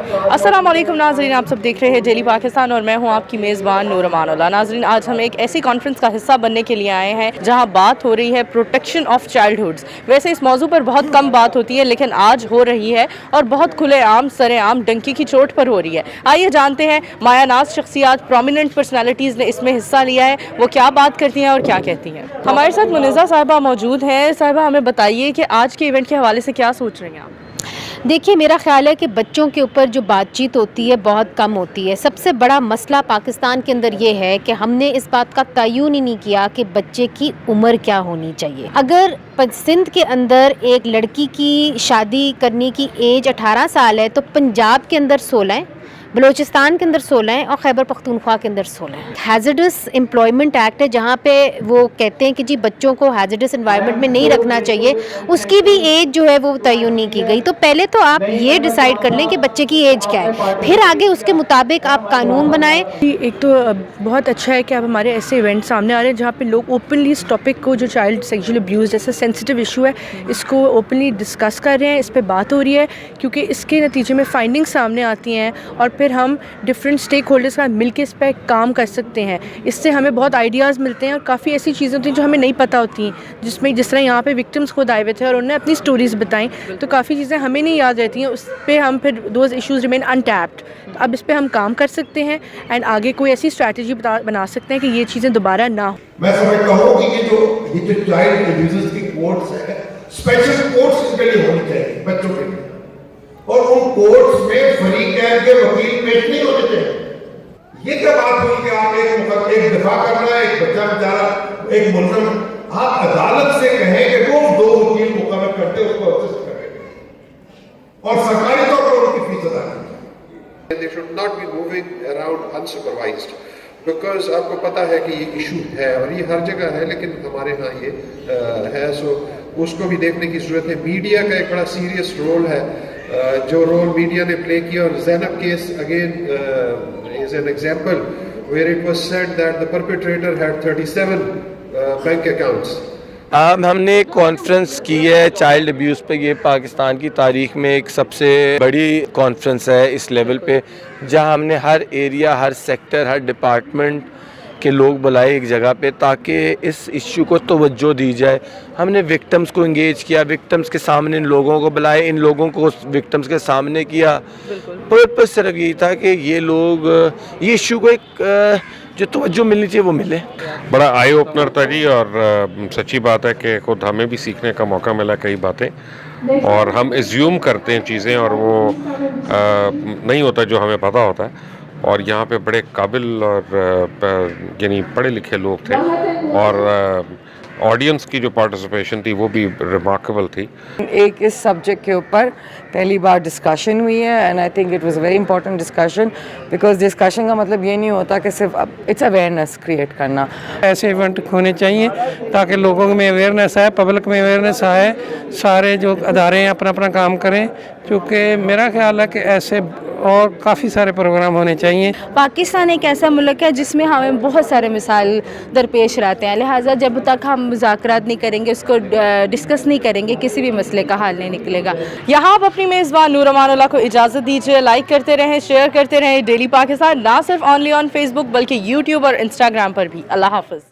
अस्सलाम वालेकुम नाज़रीन, आप सब देख रहे हैं डेली पाकिस्तान और मैं हूं आपकी मेज़बान नूर अमानुल्लाह। नाज़रीन, आज हम एक ऐसी कॉन्फ्रेंस का हिस्सा बनने के लिए आए हैं जहां बात हो रही है प्रोटेक्शन ऑफ चाइल्डहुड्स। वैसे इस मौजू पर बहुत कम बात होती है, लेकिन आज हो रही है और बहुत खुलेआम सरेआम डंकी की चोट पर हो रही है। आइए जानते हैं माया नाज शख्सियात, प्रोमिनेंट पर्सनैलिटीज़ ने इसमें हिस्सा लिया है, वो क्या बात करती हैं और क्या कहती हैं। हमारे साथ मुनिज़ा साहिबा मौजूद हैं। साहिबा, हमें बताइए कि आज के इवेंट के हवाले से क्या सोच रही हैं आप? देखिए, मेरा ख़्याल है कि बच्चों के ऊपर जो बातचीत होती है बहुत कम होती है। सबसे बड़ा मसला पाकिस्तान के अंदर ये है कि हमने इस बात का तयन ही नहीं किया कि बच्चे की उम्र क्या होनी चाहिए। अगर सिंध के अंदर एक लड़की की शादी करने की एज 18 साल है तो पंजाब के अंदर 16 है, बलूचिस्तान के अंदर 16 है और खैबर पख्तूनख्वा के अंदर 16 है। हैज़र्डस एम्प्लॉयमेंट एक्ट है जहाँ पे वो कहते हैं कि जी बच्चों को हैज़र्डस एनवायरनमेंट में नहीं रखना चाहिए, उसकी भी एज जो है वो तयन नहीं की गई। तो पहले तो आप ये डिसाइड कर लें कि बच्चे की एज क्या है, फिर आगे उसके मुताबिक आप कानून बनाएं। एक तो बहुत अच्छा है कि अब हमारे ऐसे इवेंट सामने आ रहे हैं जहाँ पे लोग ओपनली इस टॉपिक को, जो चाइल्ड सेक्सुअल अब्यूज़ जैसा सेंसिटिव इशू है, इसको ओपनली डिस्कस कर रहे हैं, इस पे बात हो रही है, क्योंकि इसके नतीजे में फाइंडिंग्स सामने आती हैं और फिर हम डिफरेंट स्टेक होल्डर्स के साथ मिलकर इस पर काम कर सकते हैं। इससे हमें बहुत आइडियाज़ मिलते हैं और काफ़ी ऐसी चीज़ें होती हैं जो हमें नहीं पता होती हैं, जिसमें जिस तरह यहाँ पे विक्टिम्स खुद आए हुए थे और उन्होंने अपनी स्टोरीज़ बताई, तो काफ़ी चीज़ें हमें नहीं याद रहती हैं। उस पर हम फिर दोज इशूज़ रिमेन अनटैप्ड। तो अब इस पर हम काम कर सकते हैं एंड आगे कोई ऐसी स्ट्रैटेजी बना सकते हैं कि ये चीज़ें दोबारा ना हो। मैं समझता हूँ कि ये जो चाइल्ड अब्यूज़र्स की कोर्ट्स है, स्पेशल कोर्ट्स इनके लिए होनी चाहिए बच्चों के लिए, और उन कोर्ट्स में फरीक गैर के वकील पेश नहीं होने चाहिए। ये क्या बात हुई कि आप एक दफा करना है, एक बच्चा बेचारा, एक मुल्ज़िम, आप अदालत से कहें कि वो 2 वकील मुकर्रर करते उसको असिस्ट करें और सरकारी तौर पर उनकी फीस अदा करें। They should not be moving around unsupervised, because आपको पता है कि ये इशू है और ये हर जगह है, लेकिन हमारे यहाँ ये है, सो उसको भी देखने की ज़रूरत है। मीडिया का एक बड़ा सीरियस रोल है, जो रोल मीडिया ने प्ले किया। और Zainab case again is an example where it was said that the perpetrator had 37 bank accounts. हमने एक कॉन्फ्रेंस की है चाइल्ड अब्यूज़ पे। ये पाकिस्तान की तारीख में एक सबसे बड़ी कॉन्फ्रेंस है इस लेवल पे, जहां हमने हर एरिया, हर सेक्टर, हर डिपार्टमेंट के लोग बुलाए एक जगह पे ताकि इस इश्यू को तवज्जो दी जाए। हमने विक्टिम्स को इंगेज किया, विक्टिम्स के सामने इन लोगों को बुलाए, इन लोगों को विक्टिम्स के सामने किया। पर्पस सिर्फ यही था कि ये लोग, ये इश्यू को एक जो तवज्जो मिलनी चाहिए वो मिले। बड़ा आई ओपनर था जी, और सच्ची बात है कि खुद हमें भी सीखने का मौका मिला कई बातें, और हम एज्यूम करते हैं चीज़ें और वो नहीं होता जो हमें पता होता है। और यहाँ पे बड़े काबिल और यानी पढ़े लिखे लोग थे, और ऑडियंस की जो पार्टिसिपेशन थी वो भी रिमार्केबल थी। एक इस सब्जेक्ट के ऊपर पहली बार डिस्कशन हुई है and I think it was very important discussion, because discussion का मतलब ये नहीं होता कि सिर्फ इट्स अवेयरनेस क्रिएट करना। ऐसे इवेंट होने चाहिए ताकि लोगों में अवेयरनेस आए, पब्लिक में अवेयरनेस आए, सारे जो अदारे हैं अपना अपना काम करें, क्योंकि मेरा ख्याल है कि ऐसे और काफ़ी सारे प्रोग्राम होने चाहिए। पाकिस्तान एक ऐसा मुल्क है जिसमें हमें बहुत सारे मिसाइल दरपेश रहते हैं, लिहाजा जब तक हम मुज़ाकरात नहीं करेंगे, उसको डिस्कस नहीं करेंगे, किसी भी मसले का हल नहीं निकलेगा। यहाँ आप अपनी मेज़बान नूर अमानुल्लाह को इजाज़त दीजिए। लाइक करते रहें, शेयर करते रहें डेली पाकिस्तान, ना सिर्फ ऑनली ऑन फेसबुक बल्कि यूट्यूब और इंस्टाग्राम पर भी। अल्लाह हाफ़िज़।